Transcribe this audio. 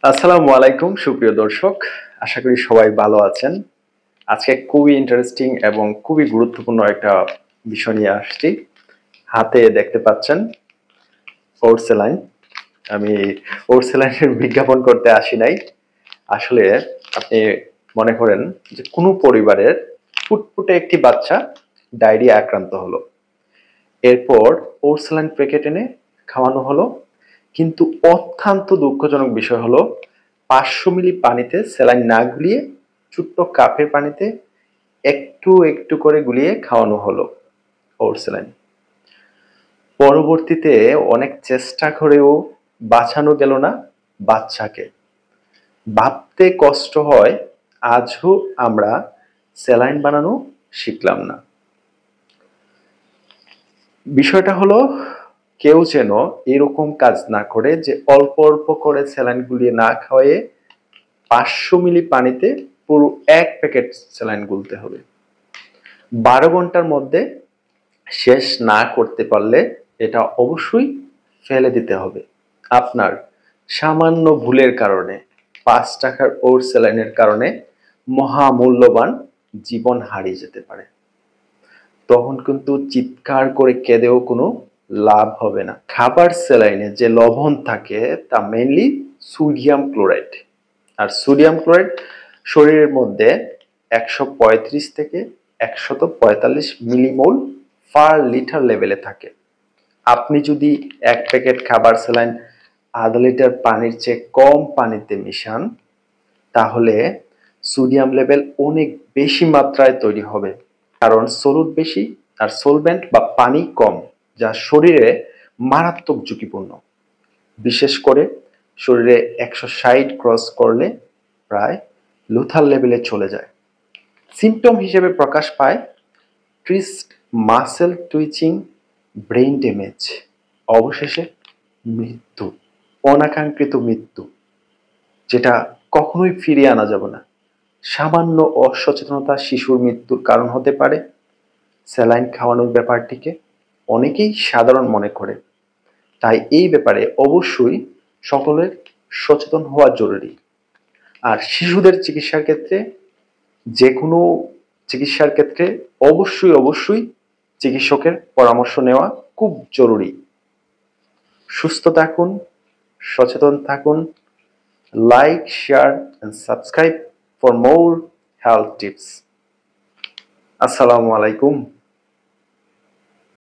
আসসালামু আলাইকুম সুপ্রিয় দর্শক, আশা করি সবাই ভালো আছেন। আজকে খুবই ইন্টারেস্টিং এবং খুবই গুরুত্বপূর্ণ একটা বিষয় নিয়ে আসছি। হাতে দেখতে পাচ্ছেন ওরসেলাইন। আমি ওরসেলাইনের বিজ্ঞাপন করতে আসি নাই। আসলে আপনি মনে করেন যে কোনো পরিবারের ফুটফুটে একটি বাচ্চা ডায়রিয়া আক্রান্ত হলো, এরপর ওরসেলাইন প্যাকেট এনে খাওয়ানো হলো, কিন্তু অত্যন্ত দুঃখজনক বিষয় হলো 500 মিলি পানিতে স্যালাইন না গুলিয়ে ছোট্ট কাপের পানিতে একটু একটু করে গুলিয়ে খাওয়ানো হলো ওরসেলাইন। পরবর্তীতে অনেক চেষ্টা করেও বাঁচানো গেল না বাচ্চাকে। ভাবতে কষ্ট হয় আজও আমরা স্যালাইন বানানো শিখলাম না। বিষয়টা হলো কেউ যেন এরকম কাজ না করে যে অল্প অল্প করে স্যালাইন গুলিয়ে না খাওয়ায়ে 500 মিলি পানিতে পুরো এক প্যাকেট স্যালাইন গুলতে হবে। 12 ঘন্টার মধ্যে শেষ না করতে পারলে এটা অবশ্যই ফেলে দিতে হবে। আপনার সামান্য ভুলের কারণে 5 টাকার ওর স্যালাইনের কারণে মহামূল্যবান জীবন হারিয়ে যেতে পারে। তখন কিন্তু চিৎকার করে কেঁদেও কোনো লাভ হবে না। খাবার স্যালাইনে যে লবণ থাকে তা মেইনলি সোডিয়াম ক্লোরাইড। আর সোডিয়াম ক্লোরাইড শরীরের মধ্যে 135 থেকে 145 মিলিমোল পার লিটার লেভেলে থাকে। আপনি যদি এক প্যাকেট খাবার স্যালাইন আধা লিটার পানির চেয়ে কম পানিতে মিশান, তাহলে সোডিয়াম লেভেল অনেক বেশি মাত্রায় তৈরি হবে, কারণ সলুট বেশি আর সলভেন্ট বা পানি কম, যা শরীরে মারাত্মক ঝুঁকিপূর্ণ। বিশেষ করে শরীরে 160 ক্রস করলে প্রায় লুথাল লেভেলে চলে যায়। সিমটম হিসেবে প্রকাশ পায় ট্রিস্ট, মাসেল টুইচিং, ব্রেইন ড্যামেজ, অবশেষে মৃত্যু, অনাকাঙ্ক্ষিত মৃত্যু, যেটা কখনোই ফিরিয়ে আনা যাবে না। সামান্য অসচেতনতা শিশুর মৃত্যুর কারণ হতে পারে। স্যালাইন খাওয়ানোর ব্যাপারটিকে অনেকেই সাধারণ মনে করে, তাই এই ব্যাপারে অবশ্যই সকলের সচেতন হওয়া জরুরি। আর শিশুদের চিকিৎসার ক্ষেত্রে, যে কোনো চিকিৎসার ক্ষেত্রে অবশ্যই চিকিৎসকের পরামর্শ নেওয়া খুব জরুরি। সুস্থ থাকুন, সচেতন থাকুন। Like, share and subscribe for more health tips. আসসালামু আলাইকুম।